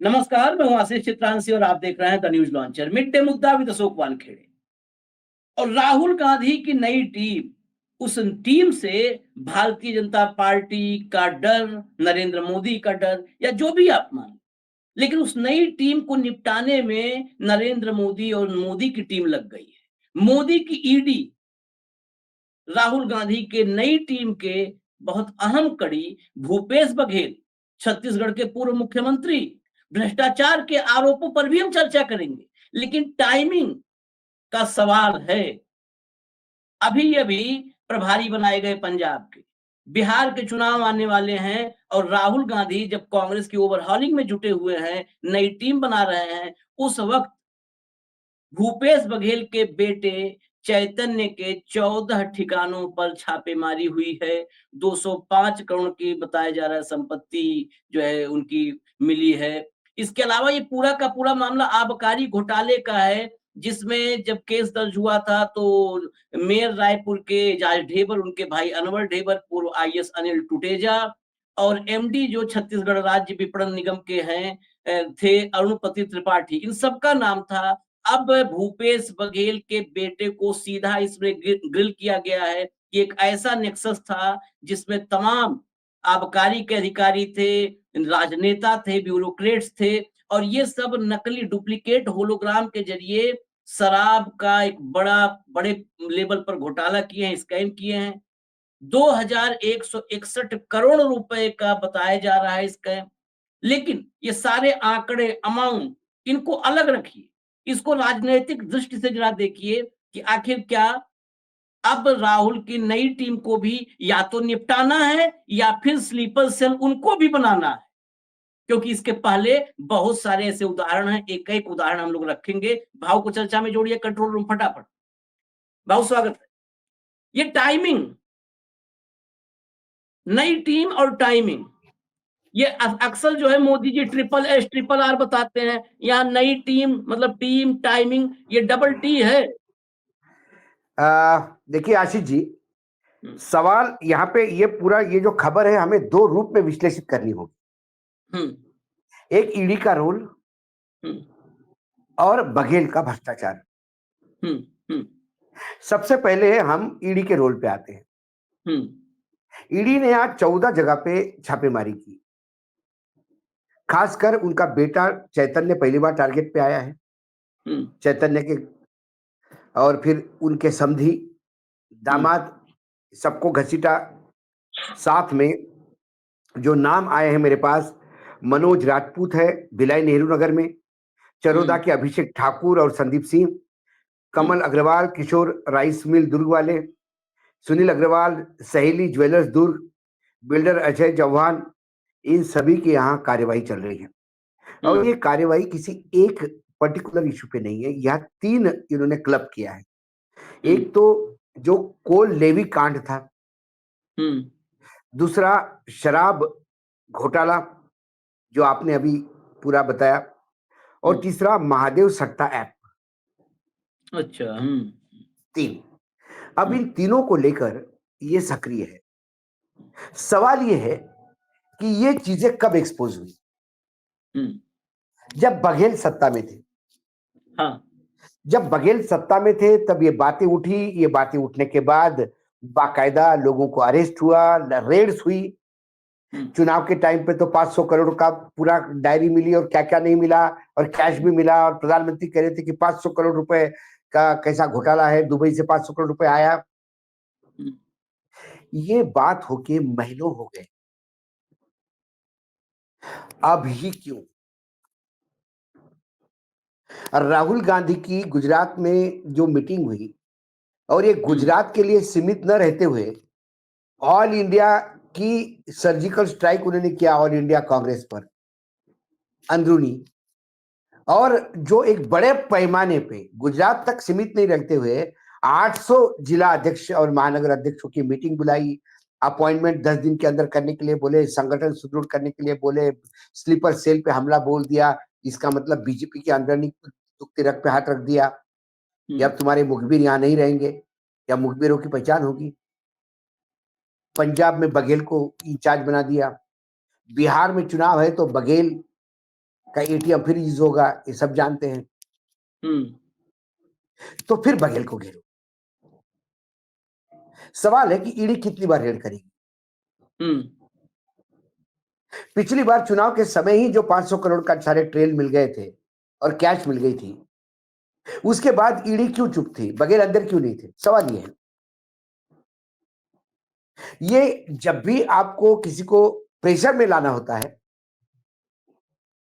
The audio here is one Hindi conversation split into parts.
नमस्कार, मैं हूं आशीष चित्रांशी और आप देख रहे हैं the news launcher. Mid day मुद्दा विद अशोक वानखेड़े। और राहुल गांधी की नई टीम, उस टीम से भारतीय जनता पार्टी का डर, नरेंद्र मोदी का डर, या जो भी आप मान, लेकिन उस नई टीम को निपटाने में नरेंद्र मोदी और मोदी की टीम लग गई है। मोदी की ईडी राहुल गांधी के नई टीम के बहुत अहम कड़ी भूपेश बघेल, छत्तीसगढ़ के पूर्व मुख्यमंत्री, भ्रष्टाचार के आरोपों पर भी हम चर्चा करेंगे। लेकिन टाइमिंग का सवाल है। अभी अभी प्रभारी बनाए गए पंजाब के, बिहार के चुनाव आने वाले हैं और राहुल गांधी जब कांग्रेस की ओवरहॉलिंग में जुटे हुए हैं, नई टीम बना रहे हैं, उस वक्त भूपेश बघेल के बेटे चैतन्य के 14 ठिकानों पर छापेमारी हुई है। 205 करोड़ की बताया जा रहा है संपत्ति जो है उनकी मिली है। इसके अलावा ये पूरा का पूरा मामला आबकारी घोटाले का है, जिसमें जब केस दर्ज हुआ था तो मेयर रायपुर के एजाज ढेबर, उनके भाई अनवर ढेबर, पूर्व आईएएस अनिल टुटेजा और एमडी जो छत्तीसगढ़ राज्य विपणन निगम के हैं थे अरुणपति त्रिपाठी, इन सबका नाम था। अब भूपेश बघेल के बेटे को सीधा इसमें ग्रिल किया गया है कि एक ऐसा नेक्सस था जिसमें तमाम आबकारी के अधिकारी थे, राजनेता थे, ब्यूरोक्रेट्स थे, और ये सब नकली डुप्लीकेट होलोग्राम के जरिए शराब का एक बड़े लेवल पर घोटाला किए हैं, स्कैम किए हैं। 2161 करोड़ रुपए का बताया जा रहा है स्कैम। लेकिन ये सारे आंकड़े, अमाउंट, इनको अलग रखिए, इसको राजनीतिक दृष्टि से जरा देखिए कि आखिर क्या अब राहुल की नई टीम को भी या तो निपटाना है या फिर स्लीपर सेल उनको भी बनाना है। क्योंकि इसके पहले बहुत सारे ऐसे उदाहरण हैं, एक एक उदाहरण हम लोग रखेंगे। भाव को चर्चा में जोड़िए कंट्रोल रूम फटाफट। भाव स्वागत है। ये टाइमिंग, नई टीम और टाइमिंग, ये अक्सर जो है Modi ji triple S triple R बताते हैं। यहाँ नई टीम मतलब टीम, टाइमिंग, ये डबल टी है। देखिए आशीष जी, सवाल यहाँ पे ये पूरा ये जो खबर है हमें दो रूप में विश्लेषित करनी होगी। एक ईडी का रोल और बघेल का भ्रष्टाचार। सबसे पहले हम ईडी के रोल पे आते हैं। ईडी ने आज 14 जगह पे छापेमारी की। खासकर उनका बेटा चैतन्य पहली बार टारगेट पे आया है। चैतन्य के और फिर उनके समधी, दामाद, सबको घसीटा। साथ में जो नाम आए हैं मेरे पास, मनोज राजपूत है भिलाई नेहरू नगर में, चरोदा के अभिषेक ठाकुर और संदीप सिंह, कमल अग्रवाल किशोर राइस मिल दुर्ग वाले, सुनील अग्रवाल सहेली ज्वेलर्स दुर्ग, बिल्डर अजय चौहान, इन सभी के यहाँ कार्यवाही चल रही है। और ये कार्यवाही किसी एक पर्टिकुलर इशू पे नहीं है, यह 3 इन्होंने क्लब किया है। एक तो जो कोल लेवी कांड था, दूसरा शराब घोटाला जो आपने अभी पूरा बताया, और तीसरा महादेव सट्टा ऐप। अच्छा। 3। अब इन तीनों को लेकर ये सक्रिय है। सवाल ये है कि ये चीजें कब एक्सपोज हुई? जब बघेल सत्ता में थे। हाँ। जब बघेल सत्ता में थे तब ये बातें उठी। ये बातें उठने के बाद बाकायदा लोगों को अरेस्ट हुआ, रेड्स हुई। चुनाव के टाइम पे तो 500 करोड़ का पूरा डायरी मिली और क्या क्या नहीं मिला, और कैश भी मिला, और प्रधानमंत्री कह रहे थे कि 500 करोड़ रुपए का कैसा घोटाला है, दुबई से 500 करोड़ रुपए आया। ये बात होके महीनों हो गए, अब ही क्यों? राहुल गांधी की गुजरात में जो मीटिंग हुई, और ये गुजरात के लिए सीमित न रहते हुए ऑल इंडिया की सर्जिकल स्ट्राइक उन्होंने किया, ऑल इंडिया कांग्रेस पर अंदरूनी, और जो एक बड़े पैमाने पे गुजरात तक सीमित नहीं रहते हुए 800 जिला अध्यक्ष और महानगर अध्यक्षों की मीटिंग बुलाई, अपॉइंटमेंट 10 दिन के अंदर करने के लिए बोले, संगठन सुदृढ़ करने के लिए बोले, स्लीपर सेल पे हमला बोल दिया। इसका मतलब बीजेपी के अंदर तुक्ति रख पे हाथ रख दिया, या तुम्हारे मुखबिर यहाँ नहीं रहेंगे, या मुखबिरों की पहचान होगी। पंजाब में बघेल को इंचार्ज बना दिया। बिहार में चुनाव है तो बघेल का एटीएम फिर यूज होगा, ये सब जानते हैं। तो फिर बघेल को घेरो। सवाल है कि ईडी कितनी बार रेड करेगी। पिछली बार चुनाव के समय ही जो 500 करोड़ का सारे ट्रेल मिल गए थे और कैश मिल गई थी, उसके बाद ईडी क्यों चुप थी, बघेल अंदर क्यों नहीं थे? सवाल ये है। ये जब भी आपको किसी को प्रेशर में लाना होता है,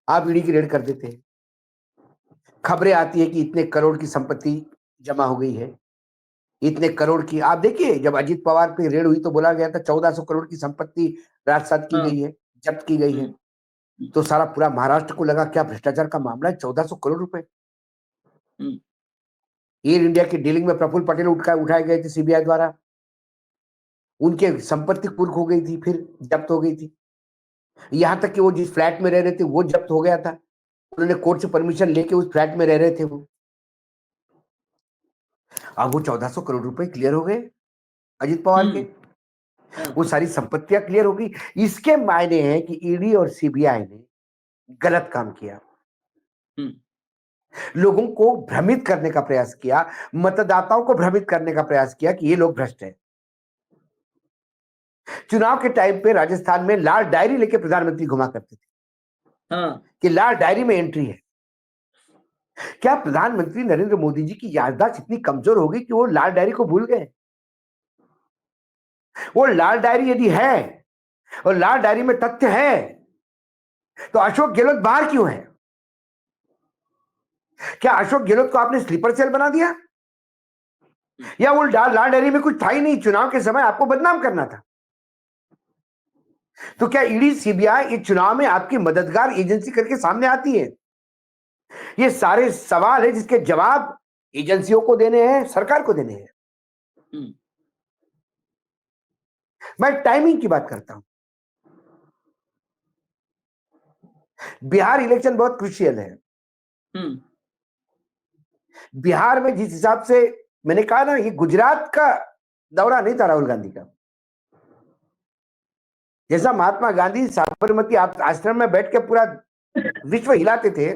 आप ईडी की रेड कर देते हैं। खबरें आती है कि इतने करोड़ की संपत्ति जमा हो गई है, इतने करोड़ की। आप देखिए, जब अजीत पवार पे रेड हुई तो बोला गया था 1400 करोड़ की संपत्ति राजसात की गई है, जब्त की गई है। तो सारा पूरा महाराष्ट्र को लगा क्या भ्रष्टाचार का मामला है, 1400 करोड़ रुपए। एयर इंडिया की डीलिंग में प्रफुल्ल पटेल उठाए गए थे सीबीआई द्वारा, उनके संपत्ति कुर्क हो गई थी, फिर जब्त हो गई थी। यहां तक कि वो जिस फ्लैट में रह रहे थे वो जब्त हो गया था, उन्होंने कोर्ट से परमिशन लेके उस फ्लैट में रह रहे थे वो। अब वो 1400 करोड़ रुपए क्लियर हो गए अजीत पवार के, वो सारी संपत्तियां क्लियर हो गई। इसके मायने हैं कि ईडी और सीबीआई ने गलत काम किया, लोगों को भ्रमित करने का प्रयास किया, मतदाताओं को भ्रमित करने का प्रयास किया कि ये लोग भ्रष्ट हैं। चुनाव के टाइम पे राजस्थान में लाल डायरी लेके प्रधानमंत्री घुमा करते थे कि लाल डायरी में एंट्री है। क्या प्रधानमंत्री नरेंद्र मोदी जी की याददाश्त इतनी कमजोर हो गई कि वो लाल डायरी को भूल गए? वो लाल डायरी यदि है और लाल डायरी में तथ्य है तो अशोक गहलोत बाहर क्यों है? क्या अशोक गहलोत को आपने स्लीपर सेल बना दिया, या वो लाल डायरी में कुछ था ही नहीं, चुनाव के समय आपको बदनाम करना था? तो क्या ईडी सीबीआई इस चुनाव में आपकी मददगार एजेंसी करके सामने आती है? ये सारे सवाल है जिसके जवाब एजेंसियों को देने हैं, सरकार को देने हैं। मैं टाइमिंग की बात करता हूं। बिहार इलेक्शन बहुत क्रुशियल है। बिहार में जिस हिसाब से मैंने कहा ना, ये गुजरात का दौरा नहीं था राहुल गांधी का। जैसा महात्मा गांधी साबरमती आश्रम में बैठ के पूरा विश्व हिलाते थे,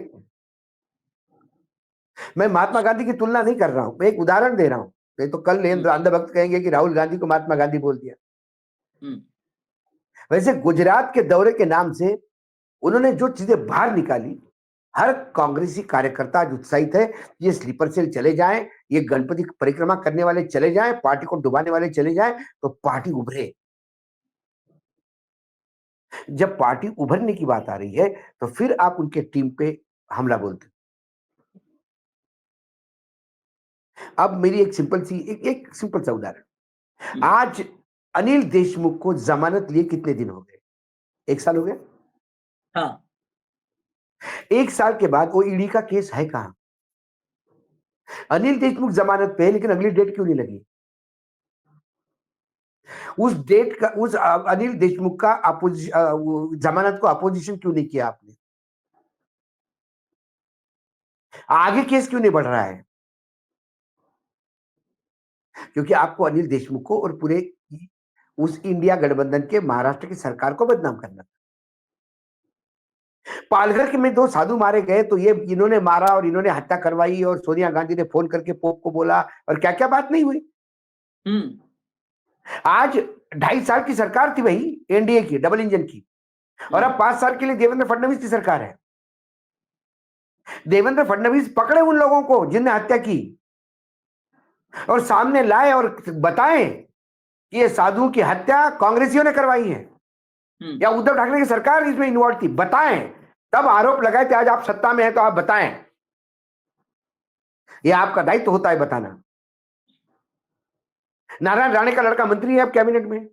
मैं महात्मा गांधी की तुलना नहीं कर रहा हूं, मैं एक उदाहरण दे रहा हूं। नहीं तो कल अंधभक्त कहेंगे कि राहुल गांधी को महात्मा गांधी बोल दिया। वैसे गुजरात के दौरे के नाम से उन्होंने जो चीजें बाहर निकाली, हर कांग्रेसी कार्यकर्ता आज उत्साहित है। ये स्लीपर सेल चले जाएं, ये गणपति परिक्रमा करने वाले चले जाएं, पार्टी को डुबाने वाले चले जाएं, तो पार्टी उभरे। जब पार्टी उभरने की बात आ रही है तो फिर आप उनके टीम पे हमला बोलते। अब मेरी एक सिंपल सा उदाहरण, आज अनिल देशमुख को जमानत लिए कितने दिन हो गए? 1 साल हो गया। हाँ। 1 साल के बाद वो ईडी का केस है कहां? अनिल देशमुख जमानत पे है, लेकिन अगली डेट क्यों नहीं लगी? उस डेट का, उस अनिल देशमुख का जमानत को अपोजिशन क्यों नहीं किया आपने? आगे केस क्यों नहीं बढ़ रहा है? क्योंकि आपको अनिल देशमुख को और पूरे उस इंडिया गठबंधन के महाराष्ट्र की सरकार को बदनाम करना था। पालघर के में 2 साधु मारे गए तो ये इन्होंने मारा और इन्होंने हत्या करवाई, और सोनिया गांधी ने फोन करके पोप को बोला, और क्या क्या बात नहीं हुई। आज 2.5 साल की सरकार थी वही एनडीए की, डबल इंजन की, और अब 5 साल के लिए देवेंद्र फडणवीस की सरकार है। देवेंद्र फडणवीस पकड़े उन लोगों को जिनने हत्या की और सामने लाए और बताएं कि ये साधुओं की हत्या कांग्रेसियों ने करवाई है या उद्धव ठाकरे की सरकार इसमें इन्वॉल्व थी, बताएं। तब आरोप लगाए थे। आज आप सत्ता में हैं तो आप बताएं, ये आपका दायित्व होता है बताना। नारायण राणे का लड़का मंत्री है अब कैबिनेट में,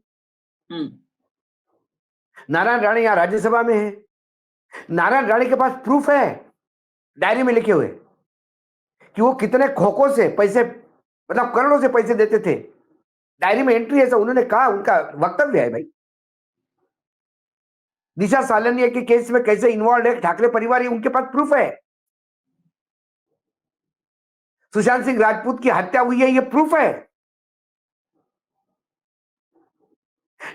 नारायण राणे यहां राज्यसभा में है। नारायण राणे के पास प्रूफ है डायरी में लिखे हुए कि वो कितने खोखों से पैसे, मतलब करोड़ों से पैसे देते थे। डायरी में एंट्री है, उन्होंने कहा, उनका वक्तव्य है भाई। दिशा सालनिया के केस में कैसे इन्वॉल्व है ठाकरे परिवार, ये उनके पास प्रूफ है। सुशांत सिंह राजपूत की हत्या हुई है, ये प्रूफ है।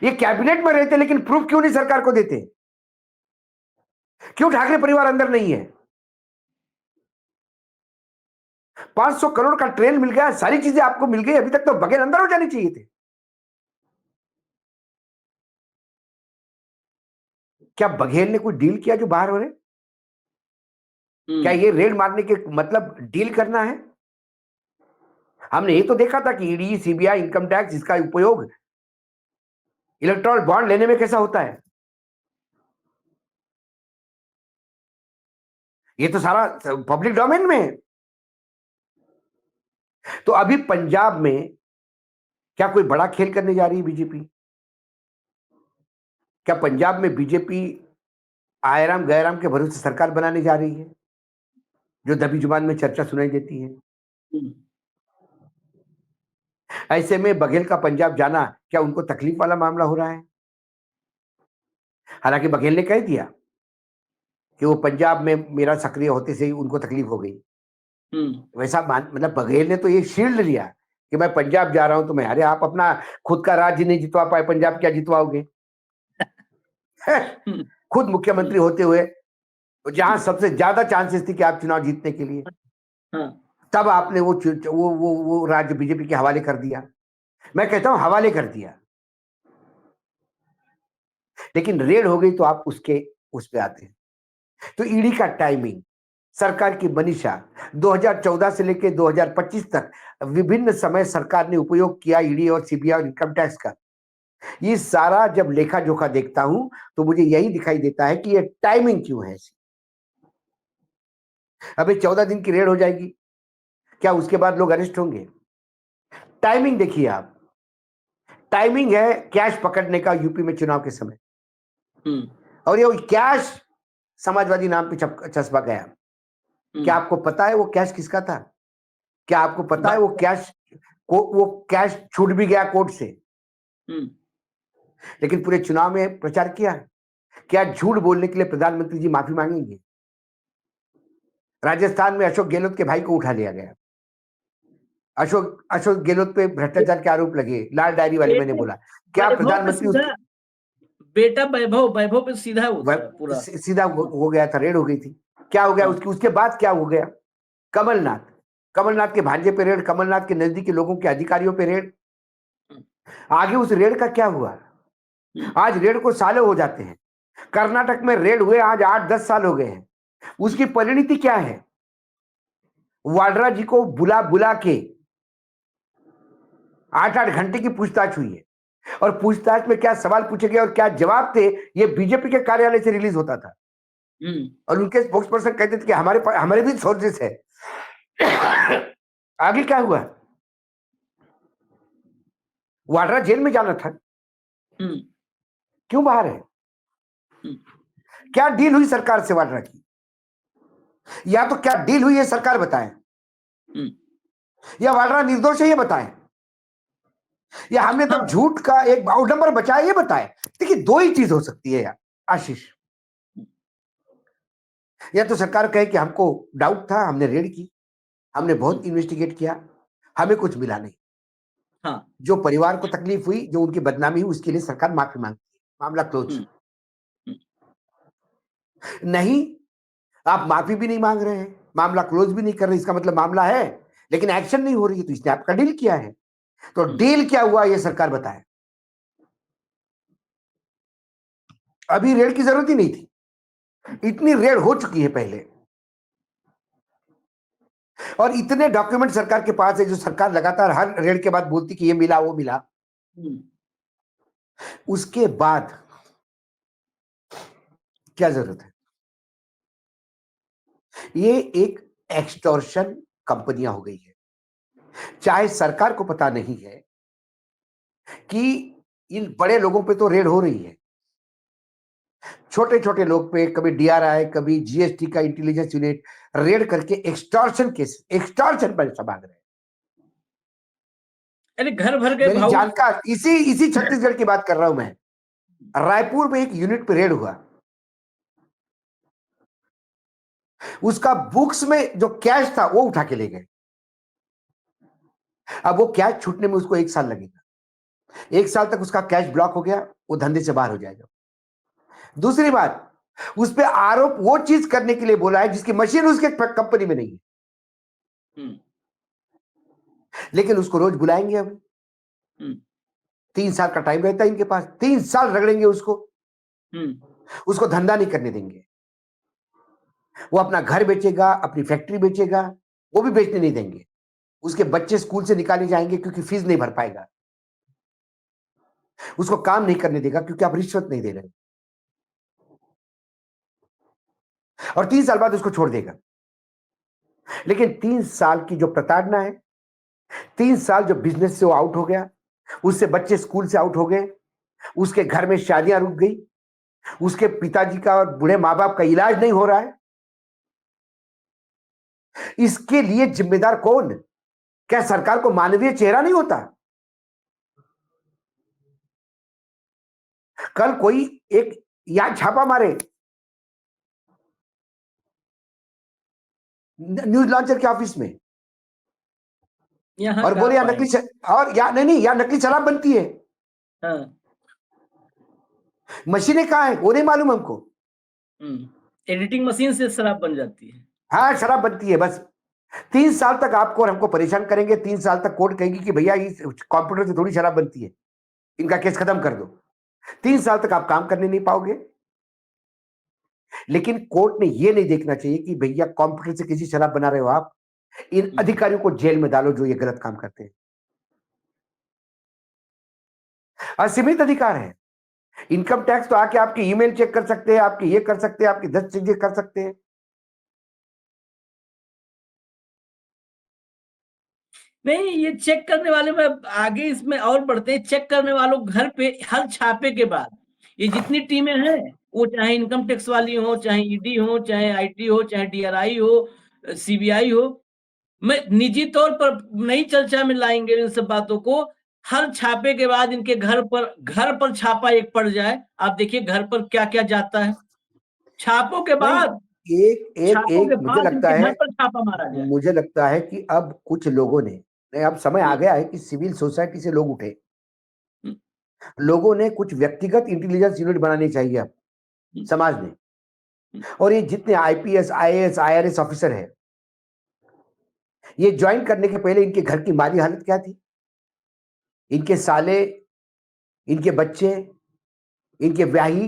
ये कैबिनेट में रहते लेकिन प्रूफ क्यों नहीं सरकार को देते? क्यों ठाकरे परिवार अंदर नहीं है? 500 करोड़ का ट्रेन मिल गया, सारी चीजें आपको मिल गई, अभी तक तो बघेल अंदर हो जाने चाहिए थे। क्या बघेल ने कोई डील किया जो बाहर हो रहे? क्या ये रेड मारने के मतलब डील करना है? हमने ये तो देखा था कि ईडी, सीबीआई, इनकम टैक्स, इसका उपयोग इलेक्ट्रॉल बॉन्ड लेने में कैसा होता है। ये तो सारा पब्लिक डोमेन में है। तो अभी पंजाब में क्या कोई बड़ा खेल करने जा रही है बीजेपी? क्या पंजाब में बीजेपी आयराम गैराम के भरोसे सरकार बनाने जा रही है, जो दबी जुबान में चर्चा सुनाई देती है? ऐसे में बघेल का पंजाब जाना क्या उनको तकलीफ वाला मामला हो रहा है? हालांकि बघेल ने कह दिया कि वो पंजाब में मेरा सक्रिय होते से ही उनको तकलीफ हो गई। वैसा मतलब बघेल ने तो ये शील्ड लिया कि मैं पंजाब जा रहा हूं, तो मैं, अरे आप अपना खुद का राज्य नहीं जितवा पाए, पंजाब क्या जितवाओगे? खुद मुख्यमंत्री होते हुए जहां सबसे ज्यादा चांसेस थी कि आप चुनाव जीतने के लिए, तब आपने वो राज्य बीजेपी के हवाले कर दिया। मैं कहता हूं हवाले कर दिया, लेकिन रेड हो गई तो आप उस पे आते हैं। तो ईडी का टाइमिंग, सरकार की मनीषा, 2014 से लेकर 2025 तक विभिन्न समय सरकार ने उपयोग किया ईडी और सीबीआई और इनकम टैक्स का। ये सारा जब लेखा जोखा देखता हूं तो मुझे यही दिखाई देता है कि ये टाइमिंग क्यों है ऐसी। अभी 14 दिन की रेड हो जाएगी, क्या उसके बाद लोग अरेस्ट होंगे? टाइमिंग देखिए आप, टाइमिंग है कैश पकड़ने का यूपी में चुनाव के समय, और ये कैश समाजवादी नाम पे चस्पा गया। क्या आपको पता है वो कैश किसका था? क्या आपको पता है वो कैश छूट भी गया कोर्ट से, लेकिन पूरे चुनाव में प्रचार किया। क्या झूठ बोलने के लिए प्रधानमंत्री जी माफी मांगेंगे? राजस्थान में अशोक गहलोत के भाई को उठा लिया गया। अशोक गहलोत पे भ्रष्टाचार के आरोप लगे, लाल डायरी वाले, मैंने बोला क्या प्रधानमंत्री बेटा वैभव पे सीधा पूरा सीधा हो गया था, रेड हो गई थी। क्या हो गया उसके बाद क्या हो गया? कमलनाथ के भांजे पे रेड, कमलनाथ के नजदीकी लोगों के अधिकारियों पे रेड। आगे उस रेड का क्या हुआ? आज रेड को सालों हो जाते हैं। कर्नाटक में रेड हुए आज 8-10 साल हो गए हैं। उसकी परिणति क्या है? वाड्रा जी को बुला के 8-8 घंटे की पूछताछ हुई है, और पूछताछ में क्या सवाल पूछे गए और क्या जवाब थे, ये बीजेपी के कार्यालय से रिलीज होता था। और उनके स्पोक्स पर्सन कहते थे कि हमारे भी सोर्सेस है। आगे क्या हुआ? वाड्रा जेल में जाना था, क्यों बाहर है? क्या डील हुई सरकार से वाड्रा की? या तो क्या डील हुई है सरकार बताए, या वाड्रा निर्दोष है ये बताए, या हमने तो झूठ का एक नंबर बचाया ये बताए। देखिए, दो ही चीज हो सकती है यार आशीष। या तो सरकार कहे कि हमको डाउट था, हमने रेड की, हमने बहुत इन्वेस्टिगेट किया, हमें कुछ मिला नहीं। जो परिवार को तकलीफ हुई, जो उनकी बदनामी हुई, उसके लिए सरकार माफी मांगती है, मामला क्लोज। नहीं, आप माफी भी नहीं मांग रहे हैं, मामला क्लोज भी नहीं कर रहे, इसका मतलब मामला है लेकिन एक्शन नहीं हो रही है, तो इसने आपका डील किया है। तो डील क्या हुआ ये सरकार बताए। अभी रेड की जरूरत ही नहीं थी, इतनी रेड हो चुकी है पहले, और इतने डॉक्यूमेंट सरकार के पास है जो सरकार लगातार हर रेड के बाद बोलती कि ये मिला वो मिला। उसके बाद क्या जरूरत है? ये एक एक्सटॉर्शन कंपनियां हो गई है। चाहे सरकार को पता नहीं है कि इन बड़े लोगों पे तो रेड हो रही है, छोटे छोटे लोग पे कभी डीआरआई, कभी जीएसटी का इंटेलिजेंस यूनिट रेड करके एक्सटॉर्शन पैसा मांग रहे हैं। अरे घर भर के मेरी जानकार, इसी छत्तीसगढ़ की बात कर रहा हूं मैं। रायपुर में एक यूनिट पे रेड हुआ, उसका बुक्स में जो कैश था वो उठा के ले गए। अब वो कैश छूटने में उसको 1 साल लगेगा, 1 साल तक उसका कैश ब्लॉक हो गया, वो धंधे से बाहर हो जाएगा। दूसरी बात, उस पे आरोप वो चीज करने के लिए बोला है जिसकी मशीन उसके कंपनी में नहीं है। लेकिन उसको रोज बुलाएंगे अब। 3 साल का टाइम रहता है इनके पास, 3 साल रगड़ेंगे उसको। उसको धंधा नहीं करने देंगे। वो अपना घर बेचेगा, अपनी फैक्ट्री बेचेगा, वो भी बेचने नहीं देंगे। उसके बच्चे स्कूल से निकाले जाएंगे क्योंकि फीस नहीं भर पाएगा। उसको काम नहीं करने देगा क्योंकि आप रिश्वत नहीं दे रहे, और 3 साल बाद उसको छोड़ देगा। लेकिन 3 साल की जो प्रताड़ना है, 3 साल जो बिजनेस से वो आउट हो गया, उससे बच्चे स्कूल से आउट हो गए, उसके घर में शादियां रुक गई, उसके पिताजी का और बूढ़े माँ बाप का इलाज नहीं हो रहा है, इसके लिए जिम्मेदार कौन? क्या सरकार को मानवीय चेहरा नहीं होता? कल कोई एक यहां छापा मारे न्यूज लॉन्चर के ऑफिस में और बोले या नकली और या नहीं या नकली शराब बनती है। मशीनें कहाँ है वो नहीं मालूम हमको। एडिटिंग मशीन से शराब बन जाती है। हाँ, शराब बनती है। बस 3 साल तक आपको और हमको परेशान करेंगे। 3 साल तक कोर्ट कहेगी कि भैया इस कंप्यूटर से थोड़ी शराब बनती है, इनका केस खत्म कर दो। 3 साल तक आप काम करने नहीं पाओगे। लेकिन कोर्ट ने ये नहीं देखना चाहिए कि भैया कंप्यूटर से किसी शराब बना रहे हो आप, इन अधिकारियों को जेल में डालो जो ये गलत काम करते हैं। असीमित अधिकार है। इनकम टैक्स तो आके आपकी ईमेल चेक कर सकते हैं, आपके ये कर सकते हैं, आपकी 10 चीजें कर सकते हैं। नहीं, ये चेक करने वाले में आगे इसमें और बढ़ते हैं। चेक करने वालों घर पे हर छापे के बाद ये जितनी टीमें हैं, वो चाहे इनकम टैक्स वाली हो, चाहे ईडी हो, चाहे आईटी हो, चाहे डीआरआई हो, सीबीआई हो, मैं निजी तौर पर नई चर्चा में लाएंगे इन सब बातों को। हर छापे के बाद इनके घर पर छापा एक पड़ जाए, आप देखिए घर पर क्या क्या जाता है। छापों के बाद मुझे लगता इनके है, घर पर छापा मारा जाए। मुझे लगता है कि अब कुछ लोगों ने, अब समय आ गया है कि सिविल सोसाइटी से लोग उठे। लोगों ने कुछ व्यक्तिगत इंटेलिजेंस यूनिट बनानी चाहिए अब समाज में। और ये जितने आईपीएस, आईएएस, आईआरएस ऑफिसर है, ये ज्वाइन करने के पहले इनके घर की माली हालत क्या थी, इनके साले, इनके बच्चे, इनके ब्याही,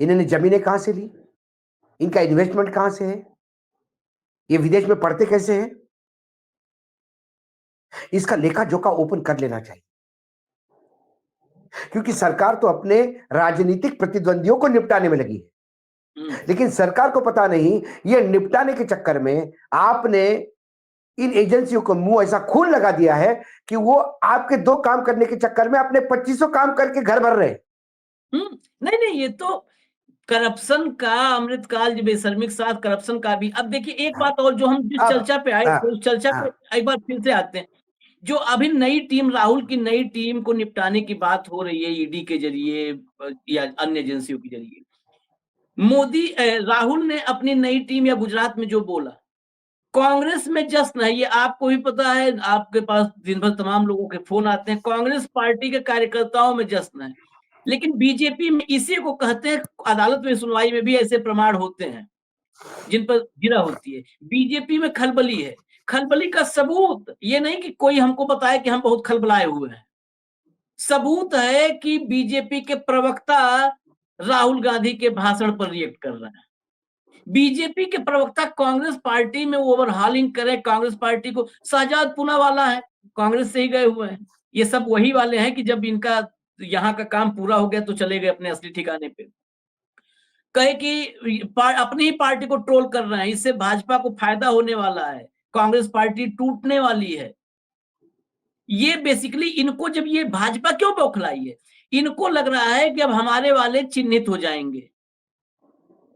इन्होंने जमीनें कहां से ली, इनका इन्वेस्टमेंट कहां से है, ये विदेश में पढ़ते कैसे हैं, इसका लेखा जोखा ओपन कर लेना चाहिए। क्योंकि सरकार तो अपने राजनीतिक प्रतिद्वंदियों को निपटाने में लगी है, लेकिन सरकार को पता नहीं ये निपटाने के चक्कर में आपने इन एजेंसियों को मुंह ऐसा खून लगा दिया है कि वो आपके 2 काम करने के चक्कर में अपने 2500 काम करके घर भर रहे हैं। नहीं, ये तो करप्शन का अमृतकाल, बेशर्मी के साथ करप्शन का भी। अब देखिए एक बात और, जो हम जिस चर्चा पे आए थे, उस चर्चा पे एक बार फिर से आते हैं। जो अभी नई टीम, राहुल की नई टीम को निपटाने की बात हो रही है ईडी के जरिए या अन्य एजेंसियों के जरिए, राहुल ने अपनी नई टीम या गुजरात में जो बोला, कांग्रेस में जश्न है। ये आपको भी पता है, आपके पास दिन भर तमाम लोगों के फोन आते हैं। कांग्रेस पार्टी के कार्यकर्ताओं में जश्न है, लेकिन बीजेपी में इसी को कहते हैं, अदालत में सुनवाई में भी ऐसे प्रमाण होते हैं जिन पर गिरा होती है। बीजेपी में खलबली है। खलबली का सबूत ये नहीं कि कोई हमको बताए कि हम बहुत खलबलाए हुए हैं। सबूत है कि बीजेपी के प्रवक्ता राहुल गांधी के भाषण पर रिएक्ट कर रहे हैं। बीजेपी के प्रवक्ता कांग्रेस पार्टी में ओवरहालिंग करे, कांग्रेस पार्टी को, शहजाद पूनावाला है, कांग्रेस से ही गए हुए हैं। ये सब वही वाले हैं कि जब इनका यहाँ का काम पूरा हो गया तो चले गए अपने असली ठिकाने पे। कहे कि अपनी ही पार्टी को ट्रोल कर रहे हैं, इससे भाजपा को फायदा होने वाला है, कांग्रेस पार्टी टूटने वाली है। ये बेसिकली इनको, जब ये भाजपा क्यों बौखलाई है, इनको लग रहा है कि अब हमारे वाले चिन्हित हो जाएंगे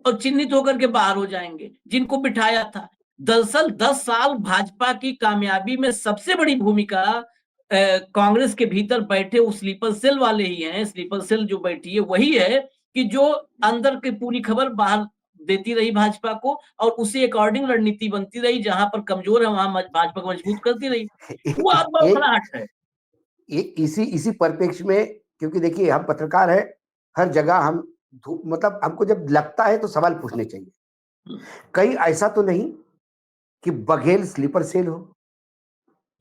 और चिन्हित होकर के बाहर हो जाएंगे जिनको बिठाया था। दरअसल 10 साल भाजपा की कामयाबी में सबसे बड़ी भूमिका कांग्रेस के भीतर बैठे वो स्लीपर सेल वाले ही हैं। स्लीपर सेल जो बैठी है वही है कि जो अंदर की पूरी खबर बाहर देती रही भाजपा को, और उसी अकॉर्डिंग रणनीति बनती रही। जहां पर कमजोर है वहां भाजपा को मजबूत करती रही। वो अब बौखलाहट है। इसी परिप्रेक्ष्य में, क्योंकि देखिए हम पत्रकार हैं, हर जगह हम मतलब हमको जब लगता है तो सवाल पूछने चाहिए। हम्म, कहीं ऐसा तो नहीं कि बघेल स्लीपर सेल हो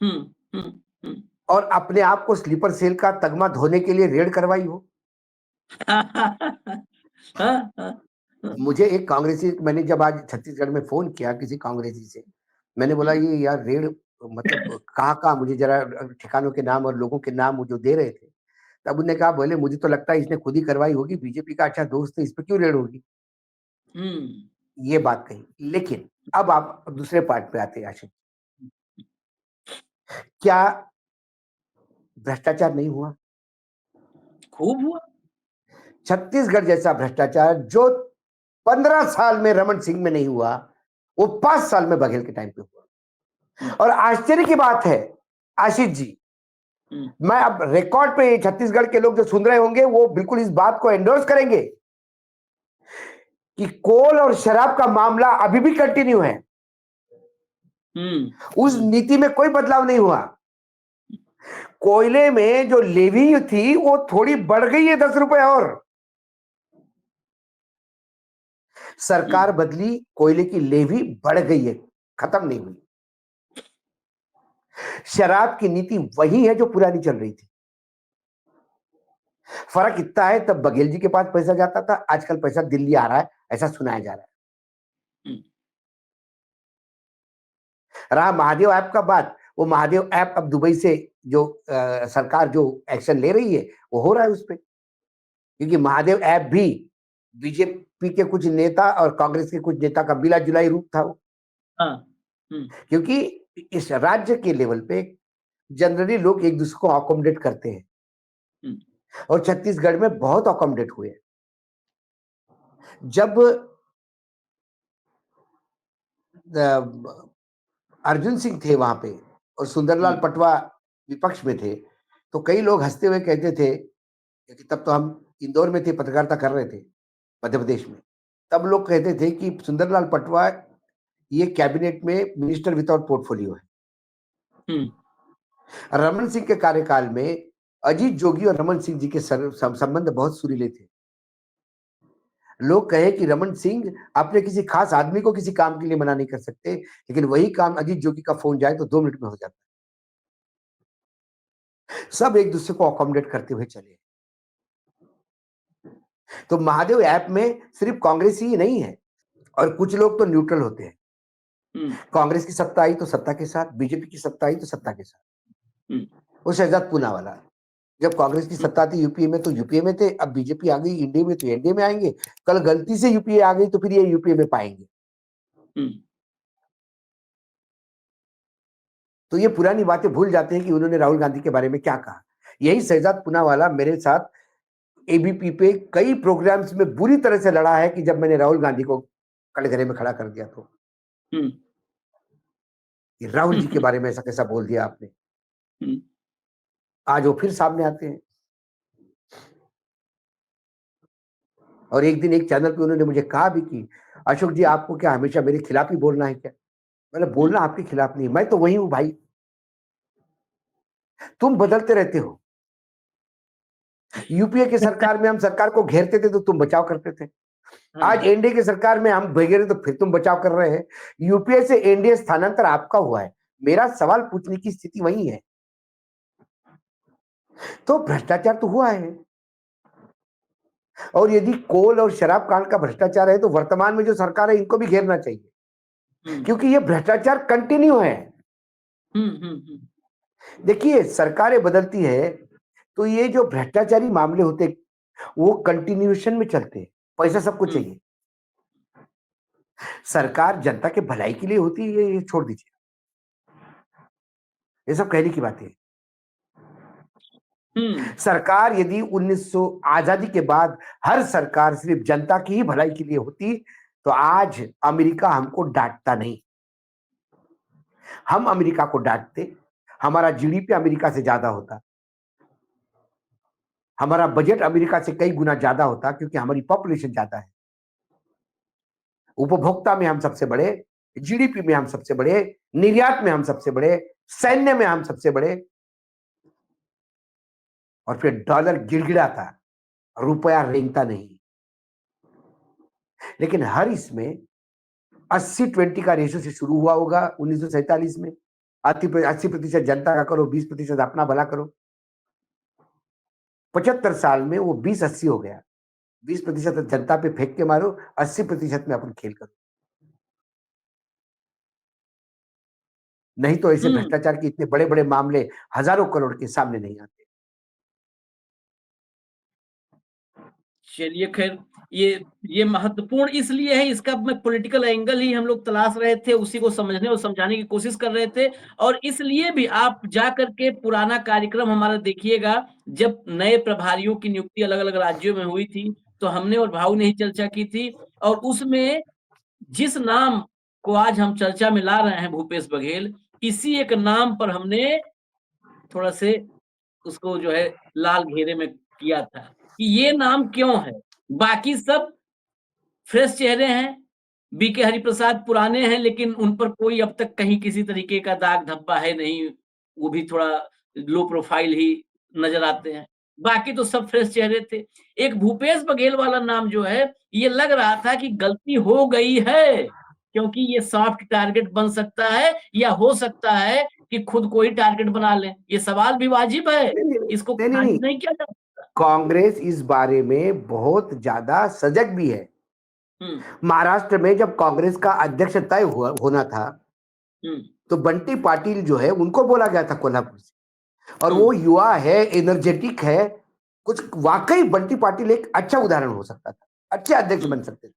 हम्म, हम्म, हम्म। और अपने आप को स्लीपर सेल का तगमा धोने के लिए रेड करवाई हो। हाँ, हाँ, हाँ, मुझे एक कांग्रेसी, मैंने जब आज छत्तीसगढ़ में फोन किया किसी कांग्रेसी से, मैंने बोला हम्म, ये यार रेड मतलब कहाँ मुझे जरा ठिकानों के नाम और लोगों के नाम वो जो दे रहे थे, तब उन्होंने कहा बोले मुझे तो लगता है इसने खुद ही करवाई होगी, बीजेपी का अच्छा दोस्त है, इस पे क्यों रेड होगी। हम्म, ये बात कही। लेकिन अब आप दूसरे पार्ट पे आते हैं आशिक, क्या भ्रष्टाचार नहीं हुआ? खूब हुआ। छत्तीसगढ़ जैसा भ्रष्टाचार जो 15 साल में रमन सिंह में नहीं हुआ, वो 5 साल में बघेल के टाइम पे हुआ। और आश्चर्य की बात है आशीष जी, हम्म, मैं अब रिकॉर्ड पे छत्तीसगढ़ के लोग जो सुन रहे होंगे वो बिल्कुल इस बात को एंडोर्स करेंगे कि कोल और शराब का मामला अभी भी कंटिन्यू है। उस नीति में कोई बदलाव नहीं हुआ। कोयले में जो लेवी थी वो थोड़ी बढ़ गई है 10 रुपए और। सरकार बदली, कोयले की लेवी बढ़ गई है, खत्म नहीं हुई। शराब की नीति वही है जो पुरानी चल रही थी। फर्क इतना है तब बघेल जी के पास पैसा जाता था, आजकल पैसा दिल्ली आ रहा है, ऐसा सुनाया जा रहा है। रहा महादेव ऐप का बात, वो महादेव ऐप अब दुबई से जो सरकार जो एक्शन ले रही है वो हो रहा है उस पर, क्योंकि महादेव ऐप भी बीजेपी के कुछ नेता और कांग्रेस के कुछ नेता का मिला जुलाई रूप था वो। क्योंकि इस राज्य के लेवल पे जनरली लोग एक दूसरे को अकोमोडेट करते हैं और छत्तीसगढ़ में बहुत अकोमोडेट हुए। जब अर्जुन सिंह थे वहां पे और सुंदरलाल पटवा विपक्ष में थे, तो कई लोग हंसते हुए कहते थे कि तब तो हम इंदौर में थे, पत्रकारिता कर रहे थे मध्य प्रदेश में, तब लोग कहते थे कि सुंदरलाल पटवा ये कैबिनेट में मिनिस्टर विदाउट पोर्टफोलियो है। रमन सिंह के कार्यकाल में अजीत जोगी और रमन सिंह जी के संबंध बहुत सुरीले थे। लोग कहे कि रमन सिंह अपने किसी खास आदमी को किसी काम के लिए मना नहीं कर सकते, लेकिन वही काम अजीत जोगी का फोन जाए तो 2 मिनट में हो जाता है। सब एक दूसरे को अकोमोडेट करते हुए चले। तो महादेव ऐप में सिर्फ कांग्रेस ही नहीं है और कुछ लोग तो न्यूट्रल होते हैं। कांग्रेस की सत्ता आई तो सत्ता के साथ, बीजेपी की सत्ता आई तो सत्ता के साथ। वो शहजाद पूनावाला, जब कांग्रेस की सत्ता थी यूपीए में तो यूपीए में थे, अब बीजेपी आ गई एनडीए में तो एनडीए में आएंगे, कल गलती से यूपीए आ गई तो फिर ये यूपीए में पाएंगे। तो ये पुरानी बातें भूल जाते हैं कि उन्होंने राहुल गांधी के बारे में क्या कहा। यही शहजाद पूनावाला मेरे साथ एबीपी पे कई प्रोग्राम्स में बुरी तरह से लड़ा है कि जब मैंने राहुल गांधी को कटघरे में खड़ा कर दिया तो राहुल जी के बारे में ऐसा कैसा बोल दिया आपने। आज वो फिर सामने आते हैं और एक दिन एक चैनल पे उन्होंने मुझे कहा भी कि अशोक जी आपको क्या हमेशा मेरे खिलाफ ही बोलना है क्या? मैंने बोलना आपके खिलाफ नहीं, मैं तो वही हूं भाई, तुम बदलते रहते हो। यूपीए की सरकार में हम सरकार को घेरते थे तो तुम बचाव करते थे, आज एनडीए की सरकार में हम घेरे तो फिर तुम बचाव कर रहे हैं। यूपीए से एनडीए स्थानांतर आपका हुआ है, मेरा सवाल पूछने की स्थिति वही है। तो भ्रष्टाचार तो हुआ है, और यदि कोल और शराब कांड का भ्रष्टाचार है तो वर्तमान में जो सरकार है इनको भी घेरना चाहिए, क्योंकि ये भ्रष्टाचार कंटिन्यू है। देखिए सरकारें बदलती है तो ये जो भ्रष्टाचारी मामले होते वो कंटिन्यूएशन में चलते हैं, पैसा सबको चाहिए। सरकार जनता के भलाई के लिए होती है ये छोड़ दीजिए, ये सब कहने की बातें है। सरकार यदि 1900 आजादी के बाद हर सरकार सिर्फ जनता की ही भलाई के लिए होती तो आज अमेरिका हमको डांटता नहीं। हम अमेरिका को डांटते, हमारा जीडीपी अमेरिका से ज्यादा होता, हमारा बजट अमेरिका से कई गुना ज्यादा होता, क्योंकि हमारी पॉपुलेशन ज्यादा है, उपभोक्ता में हम सबसे बड़े, जीडीपी में हम सबसे बड़े, निर्यात में हम सबसे बड़े, सैन्य में हम सबसे बड़े, और फिर डॉलर गिड़गिड़ाता, रुपया रेंगता नहीं। लेकिन हर इसमें 80-20 का रेशो से शुरू हुआ होगा 1947 में। 80% जनता का करो, 20% अपना भला करो। 75 साल में वो 20-80 हो गया। 20% जनता पे फेंक के मारो, 80% में अपन खेल करो। नहीं तो ऐसे भ्रष्टाचार के इतने बड़े-बड़े मामले हजारों करोड़ के सामने नहीं आते। चलिए खैर, ये महत्वपूर्ण इसलिए है, इसका मैं पॉलिटिकल एंगल ही हम लोग तलाश रहे थे, उसी को समझने और समझाने की कोशिश कर रहे थे। और इसलिए भी आप जा करके पुराना कार्यक्रम हमारा देखिएगा, जब नए प्रभारियों की नियुक्ति अलग-अलग राज्यों में हुई थी, तो हमने और भाऊ ने ही चर्चा की थी। और उसमें जिस नाम को आज हम चर्चा में ला रहे हैं, भूपेश बघेल, इसी एक नाम पर हमने थोड़ा से उसको जो है लाल घेरे में किया था कि ये नाम क्यों है। बाकी सब फ्रेश चेहरे हैं, बीके हरिप्रसाद पुराने हैं, लेकिन उन पर कोई अब तक कहीं किसी तरीके का दाग धब्बा है नहीं, वो भी थोड़ा लो प्रोफाइल ही नजर आते हैं। बाकी तो सब फ्रेश चेहरे थे। एक भूपेश बघेल वाला नाम जो है, ये लग रहा था कि गलती हो गई है, क्योंकि ये सॉफ्ट टारगेट बन सकता है, या हो सकता है कि खुद को ही टारगेट बना लें। ये सवाल भी वाजिब है, इसको खारिज नहीं किया जा सकता। कांग्रेस इस बारे में बहुत ज्यादा सजग भी है। महाराष्ट्र में जब कांग्रेस का अध्यक्ष तय होना था, तो बंटी पाटिल जो है उनको बोला गया था कोल्हापुर से, और वो युवा है, एनर्जेटिक है, कुछ वाकई बंटी पाटिल एक अच्छा उदाहरण हो सकता था, अच्छे अध्यक्ष बन सकते थे,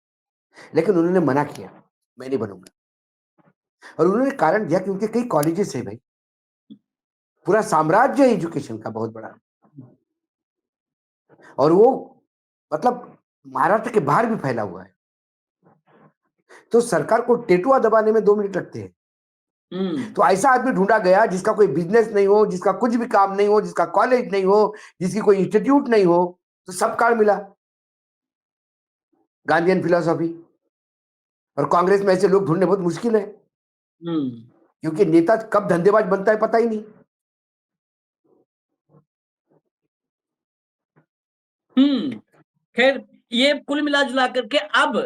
लेकिन उन्होंने मना किया, मैं नहीं बनूंगा। और उन्होंने कारण दिया कि उनके कई कॉलेजेस है भाई, पूरा साम्राज्य है एजुकेशन का बहुत बड़ा, और वो मतलब महाराष्ट्र के बाहर भी फैला हुआ है। तो सरकार को टेटुआ दबाने में 2 मिनट लगते हैं। तो ऐसा आदमी ढूंढा गया जिसका कोई बिजनेस नहीं हो, जिसका कुछ भी काम नहीं हो, जिसका कॉलेज नहीं हो, जिसकी कोई इंस्टीट्यूट नहीं हो, तो सब कार्ड मिला, गांधीयन फिलोसॉफी। और कांग्रेस में ऐसे लोग ढूंढने बहुत मुश्किल है, क्योंकि नेता कब धंधेबाज बनता है पता ही नहीं। खैर, ये कुल मिला जुला करके अब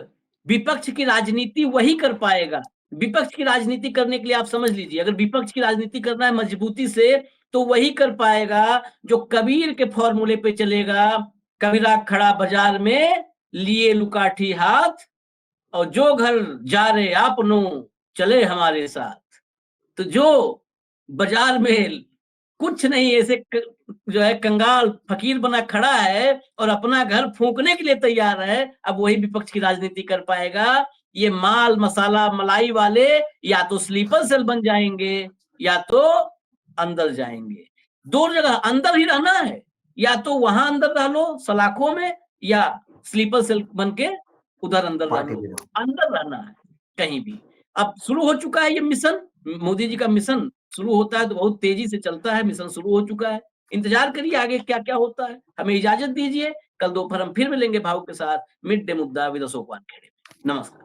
विपक्ष की राजनीति वही कर पाएगा। विपक्ष की राजनीति करने के लिए आप समझ लीजिए, अगर विपक्ष की राजनीति करना है मजबूती से, तो वही कर पाएगा जो कबीर के फॉर्मूले पे चलेगा। कबीरा खड़ा बाजार में लिए लुकाठी हाथ, और जो घर जा रे आपनो चले हमारे साथ। तो जो बाजार में कुछ नहीं ऐसे जो है कंगाल फकीर बना खड़ा है और अपना घर फूंकने के लिए तैयार है, अब वही विपक्ष की राजनीति कर पाएगा। ये माल मसाला मलाई वाले या तो स्लीपर सेल बन जाएंगे, या तो अंदर जाएंगे। 2 जगह अंदर ही रहना है, या तो वहां अंदर रह लो सलाखों में, या स्लीपर सेल बन के उधर अंदर रह लो। अंदर रहना है कहीं भी। अब शुरू हो चुका है ये मिशन, मोदी जी का मिशन शुरू होता है तो बहुत तेजी से चलता है। मिशन शुरू हो चुका है, इंतजार करिए आगे क्या क्या होता है। हमें इजाजत दीजिए, कल दोपहर हम फिर मिलेंगे भाव के साथ मिड डे मुद्दा विद अशोक वानखेड़े। नमस्कार।